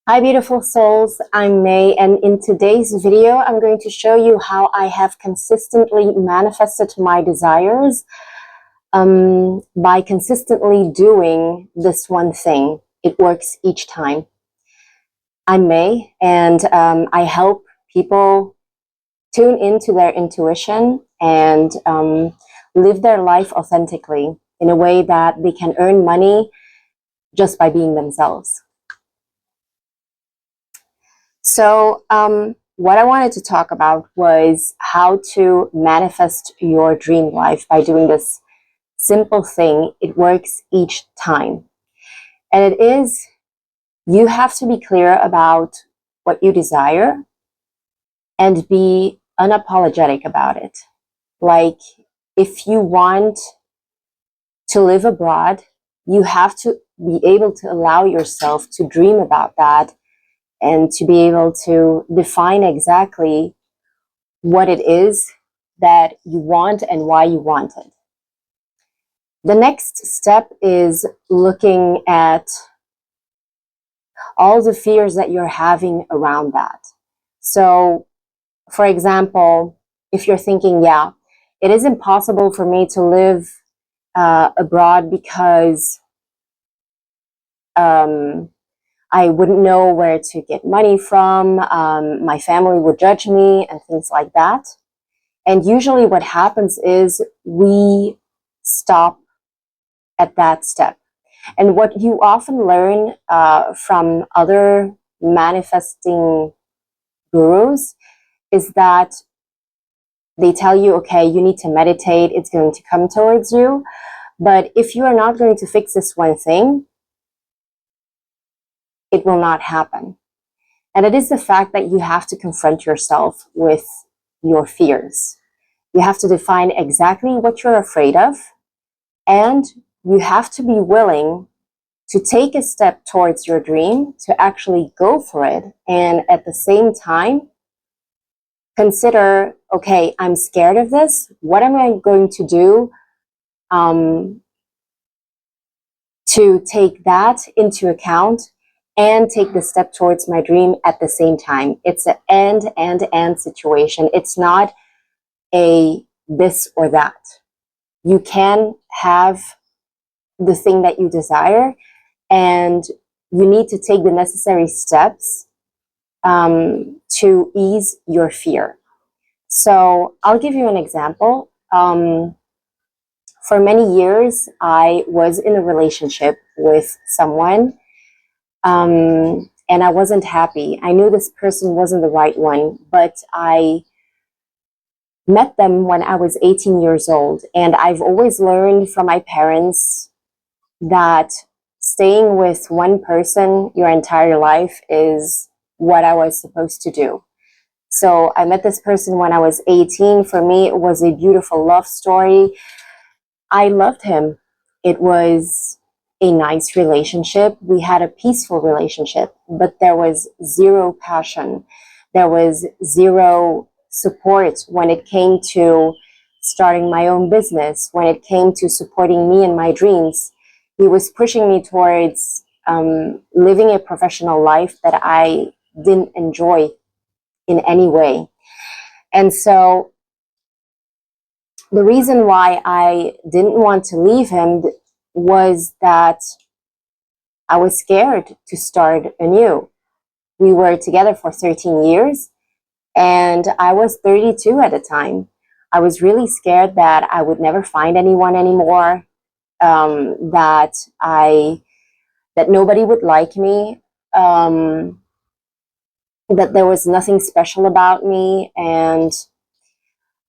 Hi, beautiful souls. I'm May, and in today's video, I'm going to show you how I have consistently manifested my desires by consistently doing this one thing. It works each time. I'm May, and I help people tune into their intuition and live their life authentically in a way that they can earn money just by being themselves. So, what I wanted to talk about was how to manifest your dream life by doing this simple thing. It works each time. And it is, you have to be clear about what you desire and be unapologetic about it. Like, if you want to live abroad, you have to be able to allow yourself to dream about that and to be able to define exactly what it is that you want and why you want it. The next step is looking at all the fears that you're having around that. So, for example, if you're thinking, yeah, it is impossible for me to live abroad because I wouldn't know where to get money from, my family would judge me, and things like that. And usually what happens is we stop at that step. And what you often learn from other manifesting gurus is that they tell you, okay, you need to meditate, it's going to come towards you. But if you are not going to fix this one thing, it will not happen. And it is the fact that you have to confront yourself with your fears. You have to define exactly what you're afraid of, and you have to be willing to take a step towards your dream, to actually go for it, and at the same time, consider, okay, I'm scared of this. What am I going to do to take that into account and take the step towards my dream at the same time? It's an and situation. It's not a this or that. You can have the thing that you desire, and you need to take the necessary steps to ease your fear. So I'll give you an example. For many years, I was in a relationship with someone, and I wasn't happy. I knew this person wasn't the right one, but I met them when I was 18 years old. And I've always learned from my parents that staying with one person your entire life is what I was supposed to do. So I met this person when I was 18. For me, it was a beautiful love story. I loved him. It was a nice relationship. We had a peaceful relationship, but there was zero passion. There was zero support when it came to starting my own business, when it came to supporting me in my dreams. He was pushing me towards living a professional life that I didn't enjoy in any way. And so the reason why I didn't want to leave him was that I was scared to start anew. We were together for 13 years, and I was 32 at the time. I was really scared that I would never find anyone anymore, that nobody would like me, that there was nothing special about me, and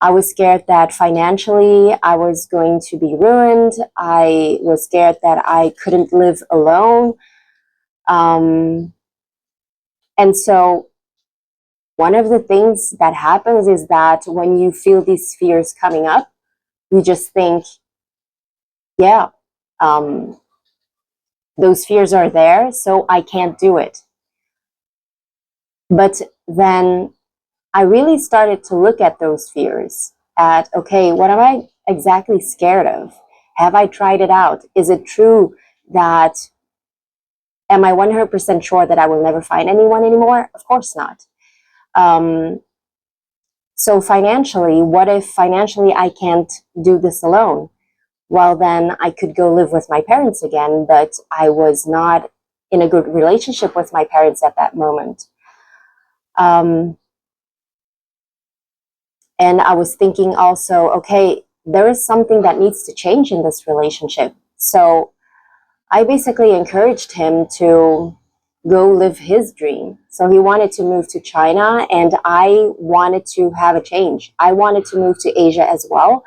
I was scared that financially I was going to be ruined. I was scared that I couldn't live alone. And so one of the things that happens is that when you feel these fears coming up, you just think, yeah, those fears are there, so I can't do it. But then I really started to look at those fears at, okay, what am I exactly scared of? Have I tried it out? Is it true that Am I 100% sure that I will never find anyone anymore? Of course not. So financially, what if financially I can't do this alone? Well, then I could go live with my parents again, but I was not in a good relationship with my parents at that moment. And I was thinking also, okay, there is something that needs to change in this relationship. So I basically encouraged him to go live his dream. So he wanted to move to China, and I wanted to have a change. I wanted to move to Asia as well.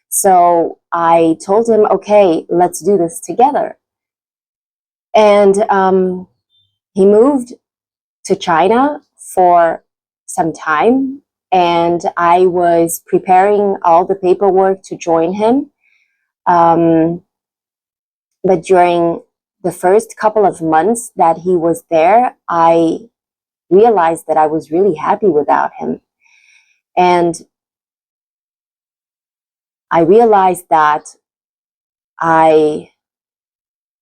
So I told him, okay, let's do this together. And he moved to China for some time, and I was preparing all the paperwork to join him. But during the first couple of months that he was there, I realized that I was really happy without him. And I realized that I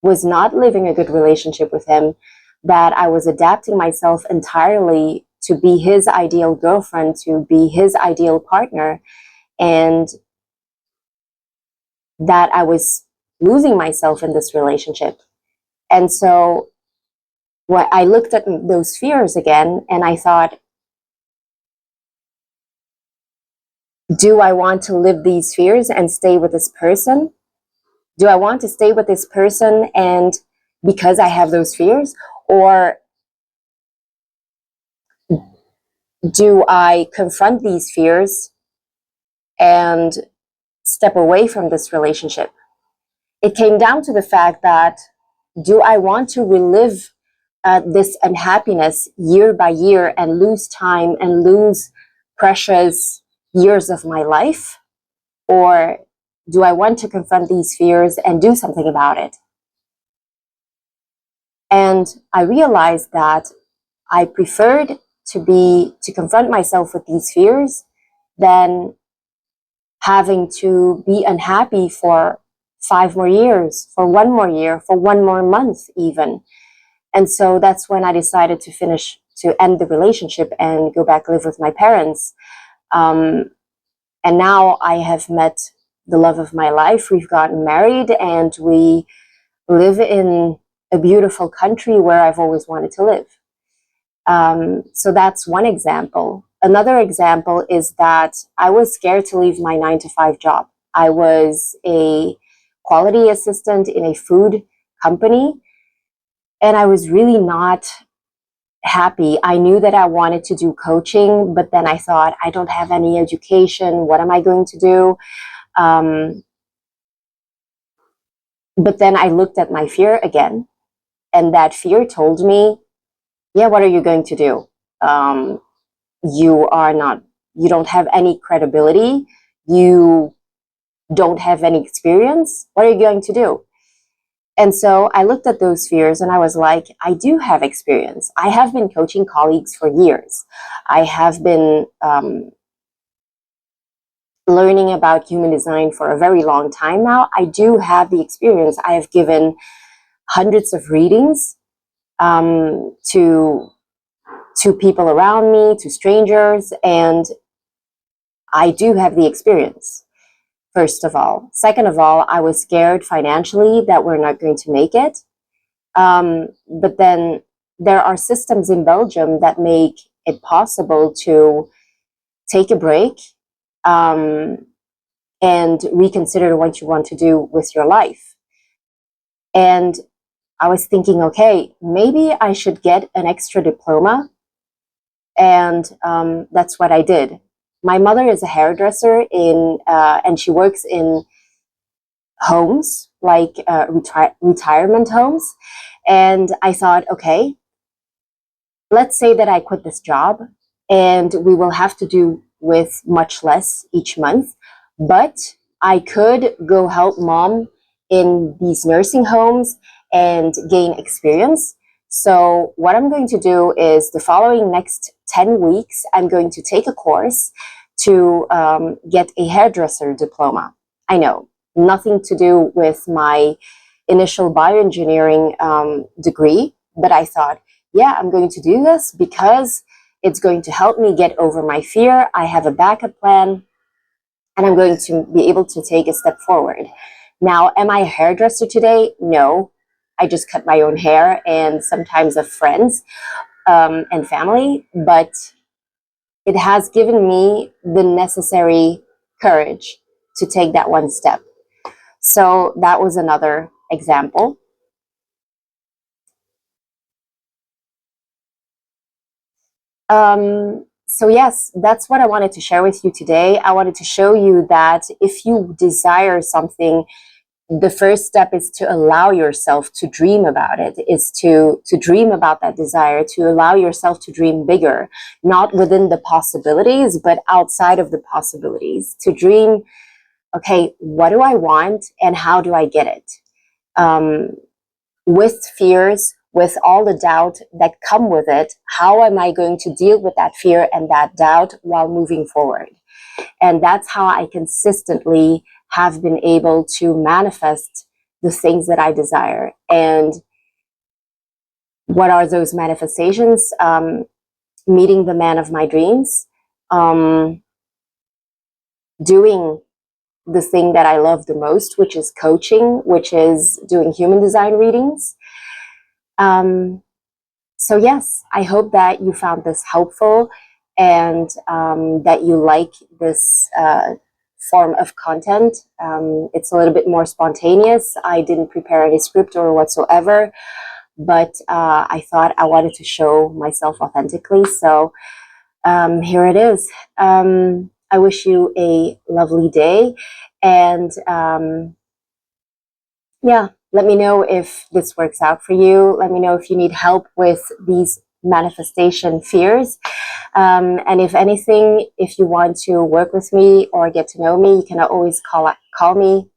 was not living a good relationship with him, that I was adapting myself entirely to be his ideal girlfriend, to be his ideal partner, and that I was losing myself in this relationship. And so what I looked at those fears again, and I thought, do I want to live these fears and stay with this person? Do I want to stay with this person and because I have those fears? Or do I confront these fears and step away from this relationship? It came down to the fact that, do I want to relive this unhappiness year by year and lose time and lose precious years of my life? Or do I want to confront these fears and do something about it? And I realized that I preferred to confront myself with these fears than having to be unhappy for 5 more years, for 1 more year, for 1 more month even. And so that's when I decided to end the relationship and go back live with my parents. And now I have met the love of my life. We've gotten married and we live in a beautiful country where I've always wanted to live. So that's one example. Another example is that I was scared to leave my 9-to-5 job. I was a quality assistant in a food company, and I was really not happy. I knew that I wanted to do coaching, but then I thought, I don't have any education. What am I going to do? But then I looked at my fear again, and that fear told me, yeah, what are you going to do? You don't have any credibility. You don't have any experience. What are you going to do? And so I looked at those fears and I was like, I do have experience. I have been coaching colleagues for years. I have been learning about human design for a very long time now. I do have the experience. I have given hundreds of readings to people around me, to strangers, and I do have the experience, first of all. Second of all, I was scared financially that we're not going to make it. But then there are systems in Belgium that make it possible to take a break and reconsider what you want to do with your life. And I was thinking, okay, maybe I should get an extra diploma. And that's what I did. My mother is a hairdresser and she works in homes, like retirement homes. And I thought, okay, let's say that I quit this job and we will have to do with much less each month, but I could go help mom in these nursing homes and gain experience. So what I'm going to do is the following next 10 weeks, I'm going to take a course to get a hairdresser diploma. I know, nothing to do with my initial bioengineering degree, but I thought, yeah, I'm going to do this because it's going to help me get over my fear. I have a backup plan, and I'm going to be able to take a step forward. Now, am I a hairdresser today? No. I just cut my own hair and sometimes of friends and family, but it has given me the necessary courage to take that one step. So that was another example. So yes, that's what I wanted to share with you today. I wanted to show you that if you desire something, the first step is to allow yourself to dream about it, is to dream about that desire, to allow yourself to dream bigger, not within the possibilities, but outside of the possibilities, to dream, okay, what do I want and how do I get it? Um, with fears, with all the doubt that come with it, how am I going to deal with that fear and that doubt while moving forward? And that's how I consistently have been able to manifest the things that I desire. And what are those manifestations? Meeting the man of my dreams, doing the thing that I love the most, which is coaching, which is doing human design readings. So yes, I hope that you found this helpful and that you like this form of content. It's a little bit more spontaneous. I didn't prepare any script or whatsoever, but I thought I wanted to show myself authentically. So here it is. I wish you a lovely day, and yeah, let me know if this works out for you. Let me know if you need help with these manifestation fears. And if anything, if you want to work with me or get to know me, you can always call me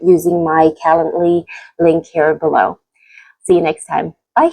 using my Calendly link here below. See you next time. Bye.